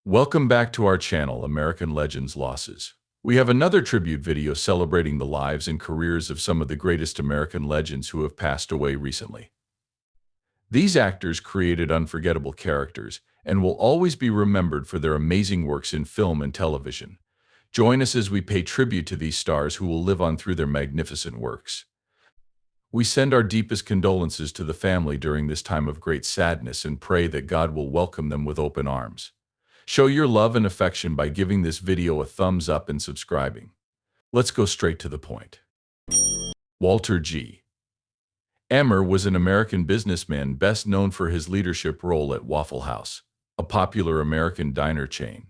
Welcome back to our channel, American Legends Losses. We have another tribute video celebrating the lives and careers of some of the greatest American legends who have passed away recently. These actors created unforgettable characters and will always be remembered for their amazing works in film and television. Join us as we pay tribute to these stars who will live on through their magnificent works. We send our deepest condolences to the family during this time of great sadness and pray that God will welcome them with open arms. Show your love and affection by giving this video a thumbs up and subscribing. Let's go straight to the point. Walter G. Ehmer was an American businessman best known for his leadership role at Waffle House, a popular American diner chain.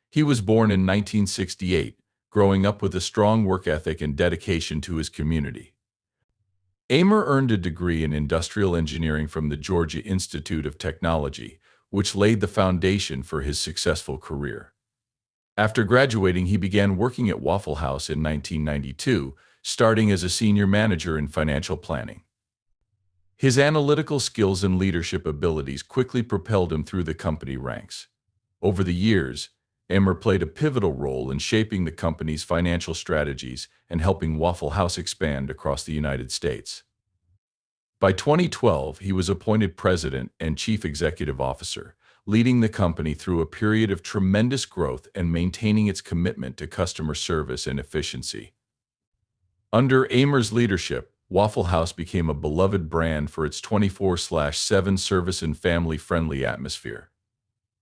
He was born in 1968, growing up with a strong work ethic and dedication to his community. Ehmer earned a degree in industrial engineering from the Georgia Institute of Technology, which laid the foundation for his successful career. After graduating, he began working at Waffle House in 1992, starting as a senior manager in financial planning. His analytical skills and leadership abilities quickly propelled him through the company ranks. Over the years, Ehmer played a pivotal role in shaping the company's financial strategies and helping Waffle House expand across the United States. By 2012, he was appointed president and chief executive officer, leading the company through a period of tremendous growth and maintaining its commitment to customer service and efficiency. Under Ehmer's leadership, Waffle House became a beloved brand for its 24/7 service and family-friendly atmosphere.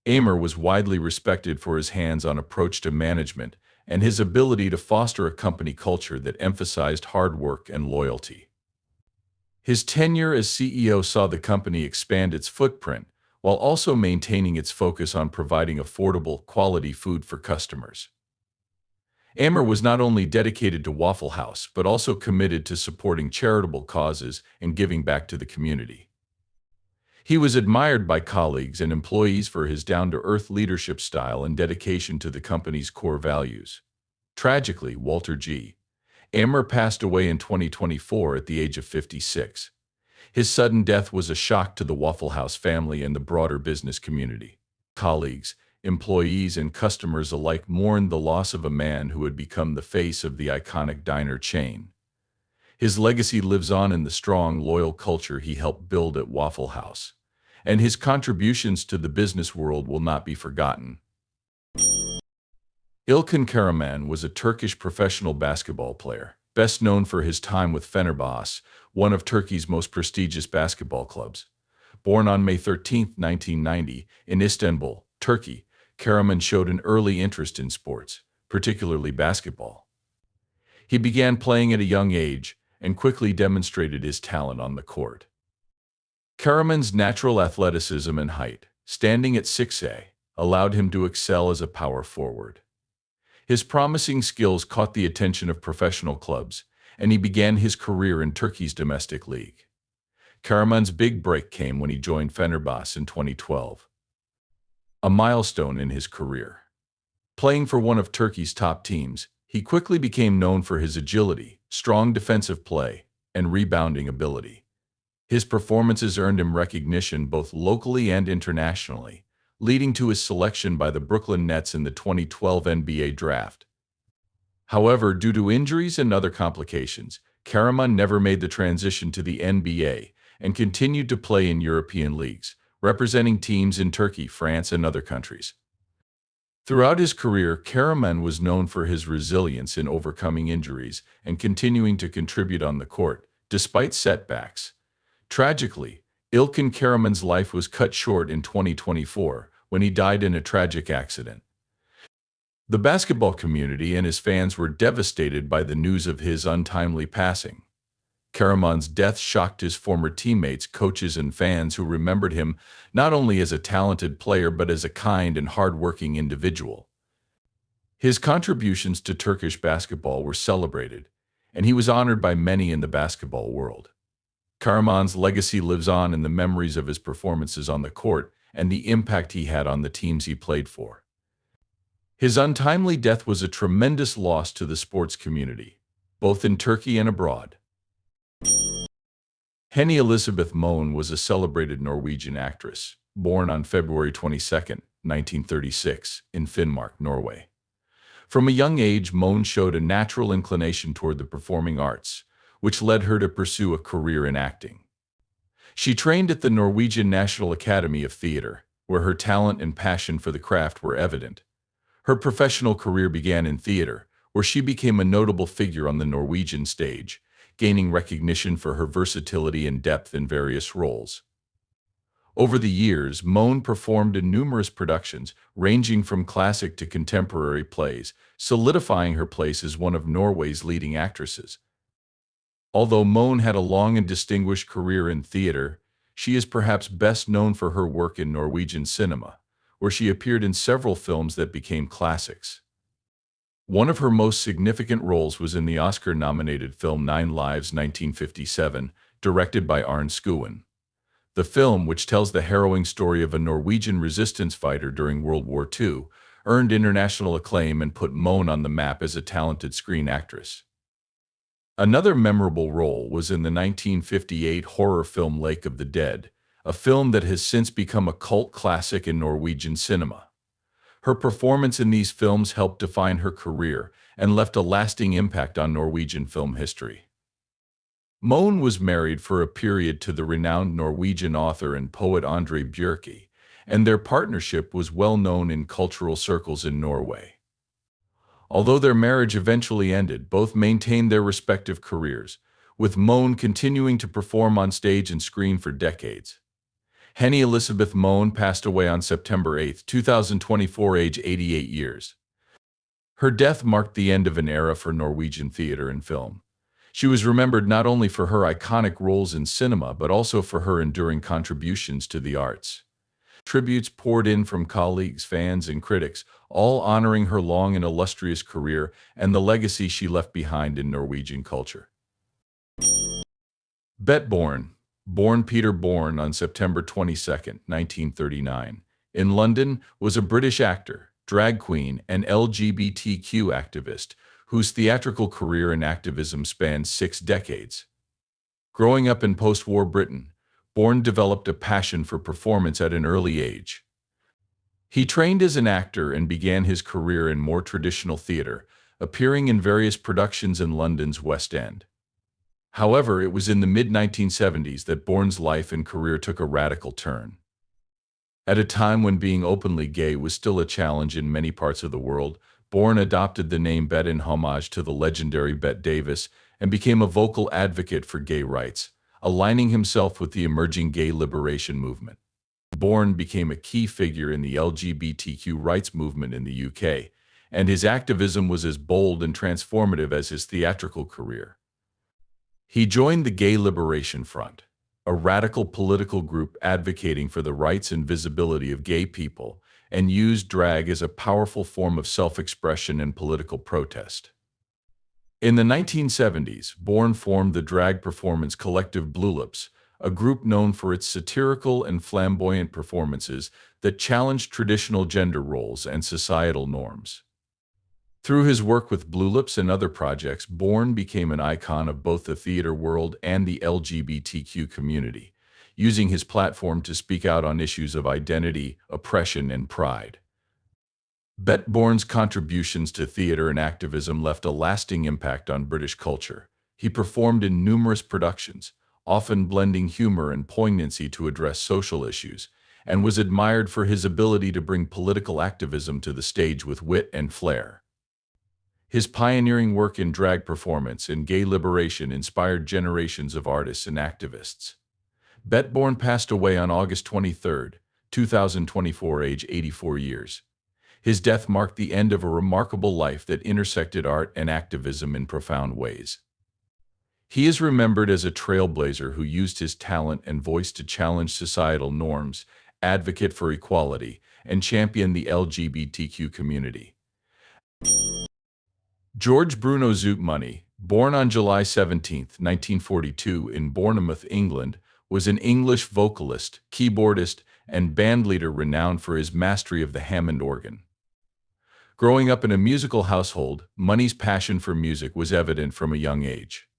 Ehmer was widely respected for his hands-on approach to management and his ability to foster a company culture that emphasized hard work and loyalty. His tenure as CEO saw the company expand its footprint while also maintaining its focus on providing affordable, quality food for customers. Ehmer was not only dedicated to Waffle House but also committed to supporting charitable causes and giving back to the community. He was admired by colleagues and employees for his down-to-earth leadership style and dedication to the company's core values. Tragically, Walter G. Ammer passed away in 2024 at the age of 56. His sudden death was a shock to the Waffle House family and the broader business community. Colleagues, employees, and customers alike mourned the loss of a man who had become the face of the iconic diner chain. His legacy lives on in the strong, loyal culture he helped build at Waffle House, and his contributions to the business world will not be forgotten. Ilkan Karaman was a Turkish professional basketball player, best known for his time with Fenerbahçe, one of Turkey's most prestigious basketball clubs. Born on May 13, 1990, in Istanbul, Turkey, Karaman showed an early interest in sports, particularly basketball. He began playing at a young age and quickly demonstrated his talent on the court. Karaman's natural athleticism and height, standing at 6'8", allowed him to excel as a power forward. His promising skills caught the attention of professional clubs, and he began his career in Turkey's domestic league. Karaman's big break came when he joined Fenerbahçe in 2012, a milestone in his career. Playing for one of Turkey's top teams, he quickly became known for his agility, strong defensive play, and rebounding ability. His performances earned him recognition both locally and internationally, leading to his selection by the Brooklyn Nets in the 2012 NBA draft. However, due to injuries and other complications, Karaman never made the transition to the NBA and continued to play in European leagues, representing teams in Turkey, France, and other countries. Throughout his career, Karaman was known for his resilience in overcoming injuries and continuing to contribute on the court, despite setbacks. Tragically, Ilkan Karaman's life was cut short in 2024 when he died in a tragic accident. The basketball community and his fans were devastated by the news of his untimely passing. Karaman's death shocked his former teammates, coaches, and fans who remembered him not only as a talented player but as a kind and hard-working individual. His contributions to Turkish basketball were celebrated, and he was honored by many in the basketball world. Karaman's legacy lives on in the memories of his performances on the court and the impact he had on the teams he played for. His untimely death was a tremendous loss to the sports community, both in Turkey and abroad. Henny Elizabeth Moan was a celebrated Norwegian actress, born on February 22, 1936, in Finnmark, Norway. From a young age, Moan showed a natural inclination toward the performing arts, which led her to pursue a career in acting. She trained at the Norwegian National Academy of Theatre, where her talent and passion for the craft were evident. Her professional career began in theatre, where she became a notable figure on the Norwegian stage, gaining recognition for her versatility and depth in various roles. Over the years, Moan performed in numerous productions, ranging from classic to contemporary plays, solidifying her place as one of Norway's leading actresses. Although Moan had a long and distinguished career in theatre, she is perhaps best known for her work in Norwegian cinema, where she appeared in several films that became classics. One of her most significant roles was in the Oscar-nominated film 9 Lives 1957, directed by Arne Skouen. The film, which tells the harrowing story of a Norwegian resistance fighter during World War II, earned international acclaim and put Moan on the map as a talented screen actress. Another memorable role was in the 1958 horror film Lake of the Dead, a film that has since become a cult classic in Norwegian cinema. Her performance in these films helped define her career and left a lasting impact on Norwegian film history. Moan was married for a period to the renowned Norwegian author and poet Andre Bjørke, and their partnership was well known in cultural circles in Norway. Although their marriage eventually ended, both maintained their respective careers, with Moan continuing to perform on stage and screen for decades. Henny Elizabeth Moan passed away on September 8, 2024, age 88 years. Her death marked the end of an era for Norwegian theatre and film. She was remembered not only for her iconic roles in cinema but also for her enduring contributions to the arts. Tributes poured in from colleagues, fans, and critics, all honoring her long and illustrious career and the legacy she left behind in Norwegian culture. Bourne, born Peter Bourne on September 22, 1939, in London, was a British actor, drag queen, and LGBTQ activist whose theatrical career and activism spanned 6 decades. Growing up in post-war Britain, Bourne developed a passion for performance at an early age. He trained as an actor and began his career in more traditional theatre, appearing in various productions in London's West End. However, it was in the mid-1970s that Bourne's life and career took a radical turn. At a time when being openly gay was still a challenge in many parts of the world, Bourne adopted the name Bet in homage to the legendary Bette Davis and became a vocal advocate for gay rights, aligning himself with the emerging gay liberation movement. Bourne became a key figure in the LGBTQ rights movement in the UK, and his activism was as bold and transformative as his theatrical career. He joined the Gay Liberation Front, a radical political group advocating for the rights and visibility of gay people, and used drag as a powerful form of self-expression and political protest. In the 1970s, Bourne formed the drag performance collective Bluelips, a group known for its satirical and flamboyant performances that challenged traditional gender roles and societal norms. Through his work with Bluelips and other projects, Bourne became an icon of both the theater world and the LGBTQ community, using his platform to speak out on issues of identity, oppression, and pride. Bourne's contributions to theater and activism left a lasting impact on British culture. He performed in numerous productions, often blending humor and poignancy to address social issues, and was admired for his ability to bring political activism to the stage with wit and flair. His pioneering work in drag performance and gay liberation inspired generations of artists and activists. Bourne passed away on August 23, 2024, age 84 years. His death marked the end of a remarkable life that intersected art and activism in profound ways. He is remembered as a trailblazer who used his talent and voice to challenge societal norms, advocate for equality, and champion the LGBTQ community. George Bruno Zoot, born on July 17, 1942 in Bournemouth, England, was an English vocalist, keyboardist, and bandleader renowned for his mastery of the Hammond organ. Growing up in a musical household, Money's passion for music was evident from a young age.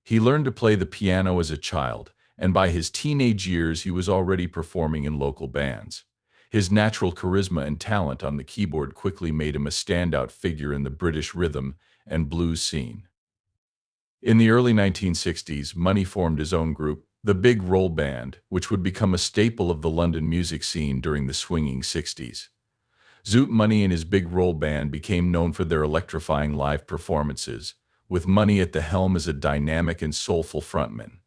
He learned to play the piano as a child, and by his teenage years he was already performing in local bands. His natural charisma and talent on the keyboard quickly made him a standout figure in the British rhythm and blues scene. In the early 1960s, Money formed his own group, the Big Roll Band, which would become a staple of the London music scene during the swinging 60s. Zoot Money and his Big Roll Band became known for their electrifying live performances, with Money at the helm as a dynamic and soulful frontman.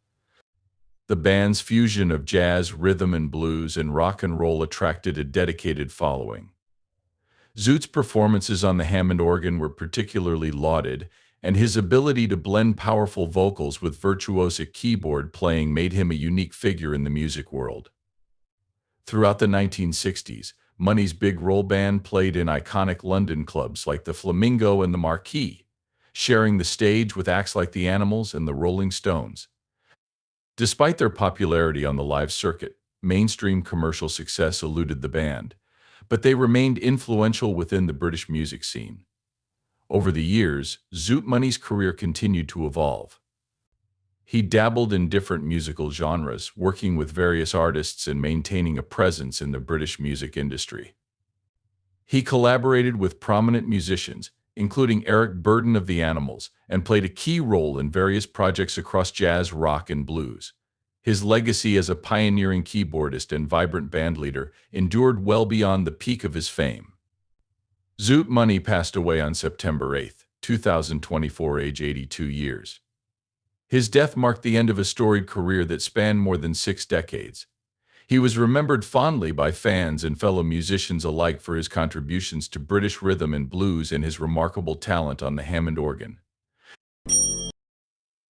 The band's fusion of jazz, rhythm and blues, and rock and roll attracted a dedicated following. Zoot's performances on the Hammond organ were particularly lauded, and his ability to blend powerful vocals with virtuosic keyboard playing made him a unique figure in the music world. Throughout the 1960s, Money's Big Roll Band played in iconic London clubs like the Flamingo and the Marquee, sharing the stage with acts like the Animals and the Rolling Stones. Despite their popularity on the live circuit, mainstream commercial success eluded the band, but they remained influential within the British music scene. Over the years, Zoot Money's career continued to evolve. He dabbled in different musical genres, working with various artists and maintaining a presence in the British music industry. He collaborated with prominent musicians, including Eric Burdon of the Animals, and played a key role in various projects across jazz, rock, and blues. His legacy as a pioneering keyboardist and vibrant bandleader endured well beyond the peak of his fame. Zoot Money passed away on September 8, 2024, age 82 years. His death marked the end of a storied career that spanned more than 6 decades. He was remembered fondly by fans and fellow musicians alike for his contributions to British rhythm and blues and his remarkable talent on the Hammond organ.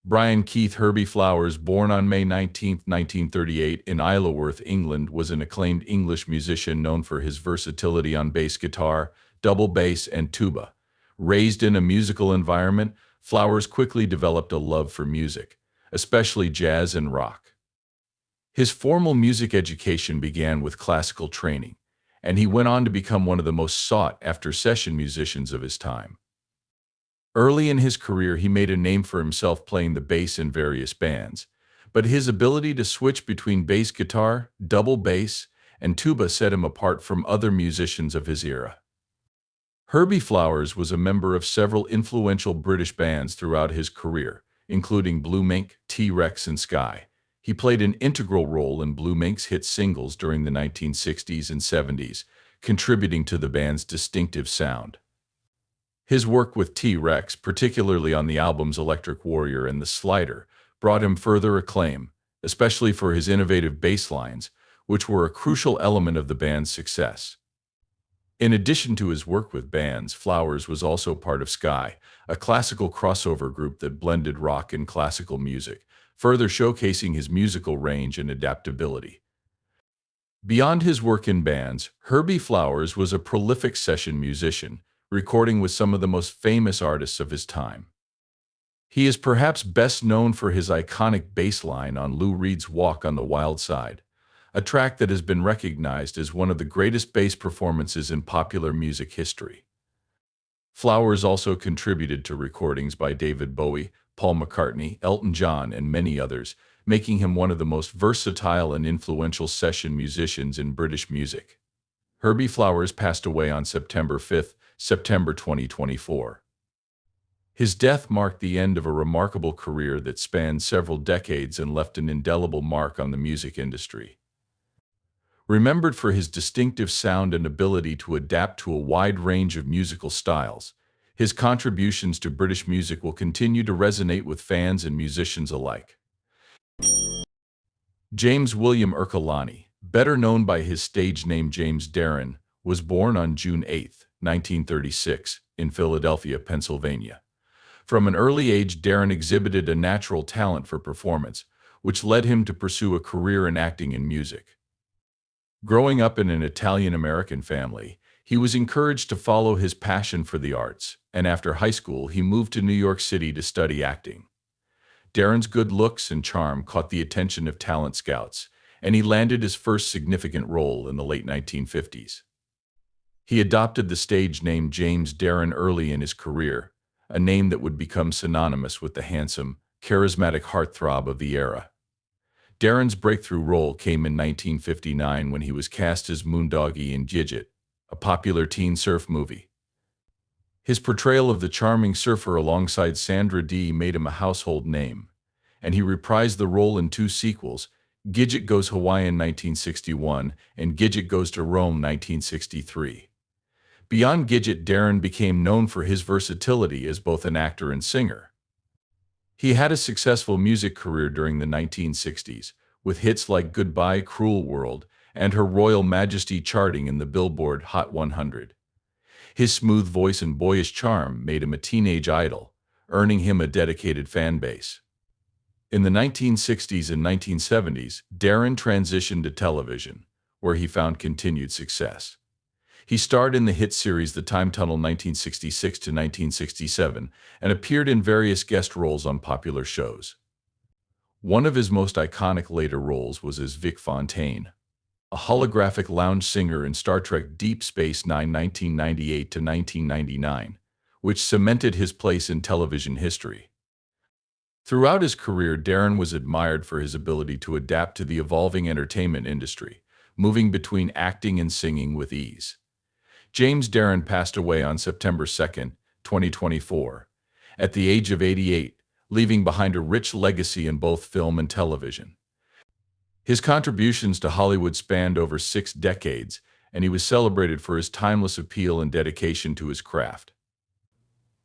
Brian Keith Herby Flowers, born on May 19, 1938 in Isleworth, England, was an acclaimed English musician known for his versatility on bass guitar, double bass, and tuba. Raised in a musical environment, Flowers quickly developed a love for music, especially jazz and rock. His formal music education began with classical training, and he went on to become one of the most sought-after session musicians of his time. Early in his career, he made a name for himself playing the bass in various bands, but his ability to switch between bass guitar, double bass, and tuba set him apart from other musicians of his era. Herby Flowers was a member of several influential British bands throughout his career, including Blue Mink, T-Rex, and Sky. He played an integral role in Blue Mink's hit singles during the 1960s and 70s, contributing to the band's distinctive sound. His work with T-Rex, particularly on the albums Electric Warrior and The Slider, brought him further acclaim, especially for his innovative bass lines, which were a crucial element of the band's success. In addition to his work with bands, Flowers was also part of Sky, a classical crossover group that blended rock and classical music, further showcasing his musical range and adaptability. Beyond his work in bands, Herby Flowers was a prolific session musician, recording with some of the most famous artists of his time. He is perhaps best known for his iconic bass line on Lou Reed's Walk on the Wild Side, a track that has been recognized as one of the greatest bass performances in popular music history. Flowers also contributed to recordings by David Bowie, Paul McCartney, Elton John, and many others, making him one of the most versatile and influential session musicians in British music. Herby Flowers passed away on September 5, 2024. His death marked the end of a remarkable career that spanned several decades and left an indelible mark on the music industry. Remembered for his distinctive sound and ability to adapt to a wide range of musical styles, his contributions to British music will continue to resonate with fans and musicians alike. James William Ercolani, better known by his stage name James Darren, was born on June 8, 1936, in Philadelphia, Pennsylvania. From an early age, Darren exhibited a natural talent for performance, which led him to pursue a career in acting and music. Growing up in an Italian-American family, he was encouraged to follow his passion for the arts, and after high school, he moved to New York City to study acting. Darren's good looks and charm caught the attention of talent scouts, and he landed his first significant role in the late 1950s. He adopted the stage name James Darren early in his career, a name that would become synonymous with the handsome, charismatic heartthrob of the era. Darren's breakthrough role came in 1959 when he was cast as Moondoggie in Gidget, a popular teen surf movie. His portrayal of the charming surfer alongside Sandra Dee made him a household name, and he reprised the role in two sequels, Gidget Goes Hawaiian 1961 and Gidget Goes to Rome 1963. Beyond Gidget, Darren became known for his versatility as both an actor and singer. He had a successful music career during the 1960s, with hits like Goodbye Cruel World and Her Royal Majesty charting in the Billboard Hot 100. His smooth voice and boyish charm made him a teenage idol, earning him a dedicated fan base. In the 1960s and 1970s, Darren transitioned to television, where he found continued success. He starred in the hit series The Time Tunnel 1966 to 1967 and appeared in various guest roles on popular shows. One of his most iconic later roles was as Vic Fontaine, a holographic lounge singer in Star Trek Deep Space Nine 1998 to 1999, which cemented his place in television history. Throughout his career, Darren was admired for his ability to adapt to the evolving entertainment industry, moving between acting and singing with ease. James Darren passed away on September 2, 2024, at the age of 88, leaving behind a rich legacy in both film and television. His contributions to Hollywood spanned over 6 decades, and he was celebrated for his timeless appeal and dedication to his craft.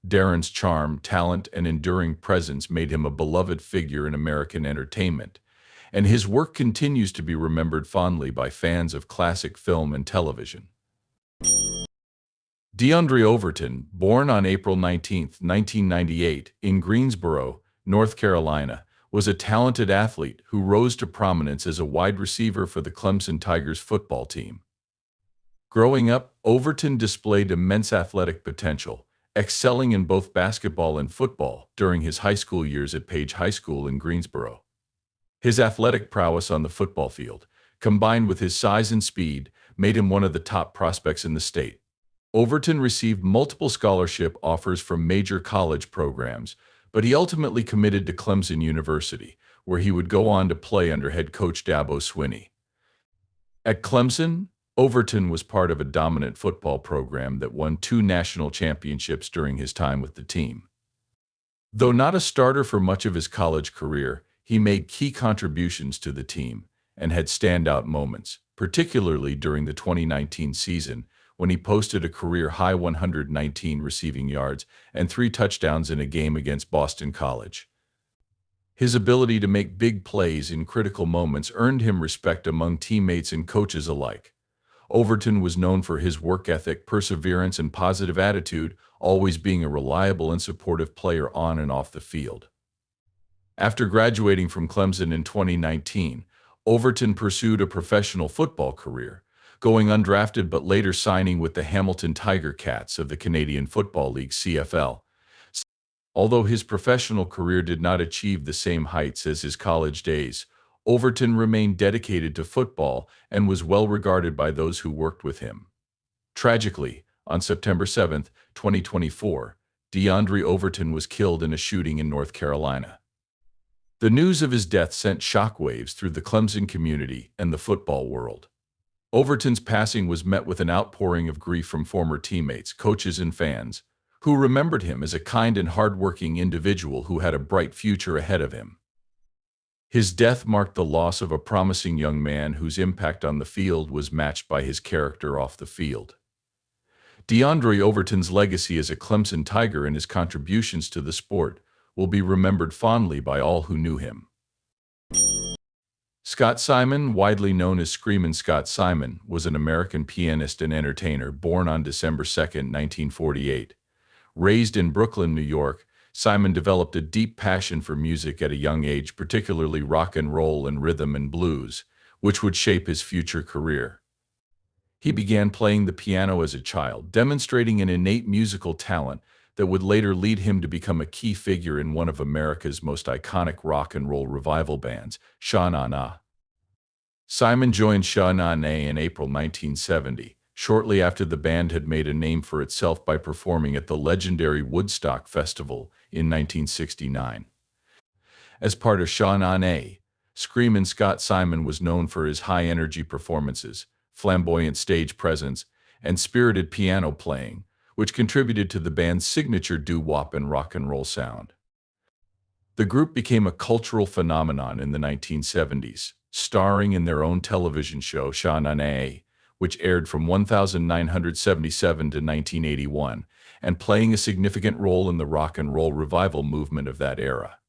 Darren's charm, talent, and enduring presence made him a beloved figure in American entertainment, and his work continues to be remembered fondly by fans of classic film and television. DeAndre Overton, born on April 19, 1998, in Greensboro, North Carolina, was a talented athlete who rose to prominence as a wide receiver for the Clemson Tigers football team. Growing up, Overton displayed immense athletic potential, excelling in both basketball and football during his high school years at Page High School in Greensboro. His athletic prowess on the football field, combined with his size and speed, made him one of the top prospects in the state. Overton received multiple scholarship offers from major college programs, but he ultimately committed to Clemson University, where he would go on to play under head coach Dabo Swinney. At Clemson, Overton was part of a dominant football program that won 2 national championships during his time with the team. Though not a starter for much of his college career, he made key contributions to the team and had standout moments, particularly during the 2019 season, when he posted a career-high 119 receiving yards and 3 touchdowns in a game against Boston College. His ability to make big plays in critical moments earned him respect among teammates and coaches alike. Overton was known for his work ethic, perseverance, and positive attitude, always being a reliable and supportive player on and off the field. After graduating from Clemson in 2019, Overton pursued a professional football career, going undrafted but later signing with the Hamilton Tiger Cats of the Canadian Football League (CFL). Although his professional career did not achieve the same heights as his college days, Overton remained dedicated to football and was well regarded by those who worked with him. Tragically, on September 7, 2024, DeAndre Overton was killed in a shooting in North Carolina. The news of his death sent shockwaves through the Clemson community and the football world. Overton's passing was met with an outpouring of grief from former teammates, coaches, and fans, who remembered him as a kind and hardworking individual who had a bright future ahead of him. His death marked the loss of a promising young man whose impact on the field was matched by his character off the field. DeAndre Overton's legacy as a Clemson Tiger and his contributions to the sport will be remembered fondly by all who knew him. Scott Simon, widely known as Screamin' Scott Simon, was an American pianist and entertainer born on December 2, 1948. Raised in Brooklyn, New York, Simon developed a deep passion for music at a young age, particularly rock and roll and rhythm and blues, which would shape his future career. He began playing the piano as a child, demonstrating an innate musical talent that would later lead him to become a key figure in one of America's most iconic rock and roll revival bands, Sha Na Na. Simon joined Sha Na Na in April 1970, shortly after the band had made a name for itself by performing at the legendary Woodstock Festival in 1969. As part of Sha Na Na, Screamin' Scott Simon was known for his high-energy performances, flamboyant stage presence, and spirited piano playing, which contributed to the band's signature doo-wop and rock and roll sound. The group became a cultural phenomenon in the 1970s, starring in their own television show Sha Na Na, which aired from 1977 to 1981, and playing a significant role in the rock and roll revival movement of that era.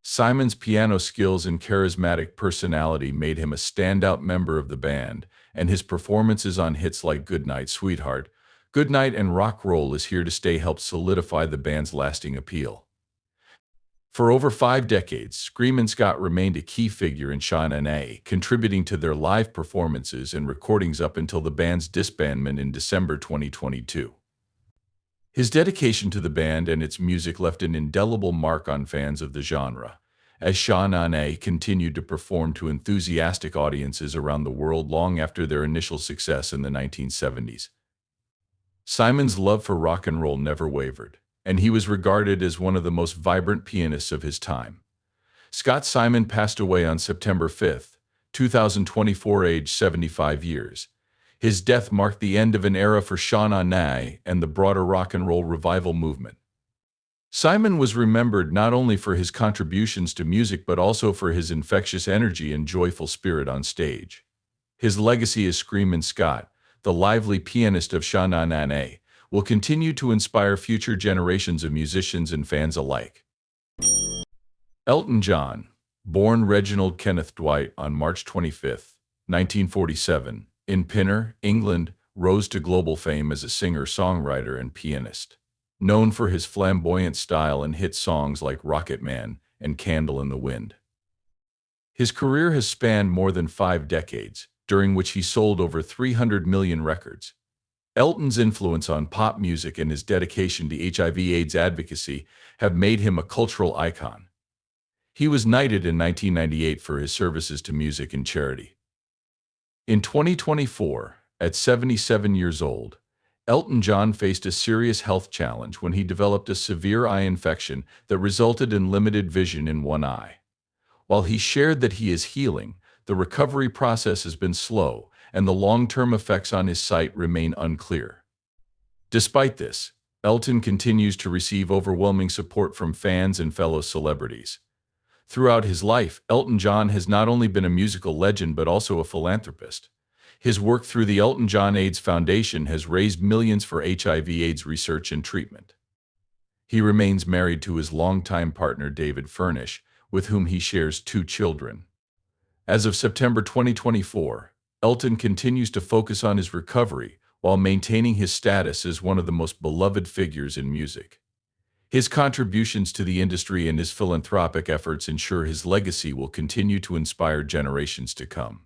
Simon's piano skills and charismatic personality made him a standout member of the band, and his performances on hits like Goodnight Sweetheart, Goodnight and Rock Roll Is Here to Stay helped solidify the band's lasting appeal. For over 5 decades, Screamin' Scott remained a key figure in Sha Na Na, contributing to their live performances and recordings up until the band's disbandment in December 2022. His dedication to the band and its music left an indelible mark on fans of the genre, as Sha Na Na continued to perform to enthusiastic audiences around the world long after their initial success in the 1970s. Simon's love for rock and roll never wavered, and he was regarded as one of the most vibrant pianists of his time. Scott Simon passed away on September 5, 2024, aged 75 years. His death marked the end of an era for Sha Na Na and the broader rock and roll revival movement. Simon was remembered not only for his contributions to music but also for his infectious energy and joyful spirit on stage. His legacy as Screamin' Scott, the lively pianist of Sha Na Na, will continue to inspire future generations of musicians and fans alike. Elton John, born Reginald Kenneth Dwight on March 25, 1947, in Pinner, England, rose to global fame as a singer-songwriter and pianist. Known for his flamboyant style and hit songs like Rocket Man and Candle in the Wind. His career has spanned more than 5 decades, during which he sold over 300 million records. Elton's influence on pop music and his dedication to HIV/AIDS advocacy have made him a cultural icon. He was knighted in 1998 for his services to music and charity. In 2024, at 77 years old, Elton John faced a serious health challenge when he developed a severe eye infection that resulted in limited vision in one eye. While he shared that he is healing, the recovery process has been slow, and the long-term effects on his sight remain unclear. Despite this, Elton continues to receive overwhelming support from fans and fellow celebrities. Throughout his life, Elton John has not only been a musical legend but also a philanthropist. His work through the Elton John AIDS Foundation has raised millions for HIV/AIDS research and treatment. He remains married to his longtime partner David Furnish, with whom he shares 2 children. As of September 2024, Elton continues to focus on his recovery while maintaining his status as one of the most beloved figures in music. His contributions to the industry and his philanthropic efforts ensure his legacy will continue to inspire generations to come.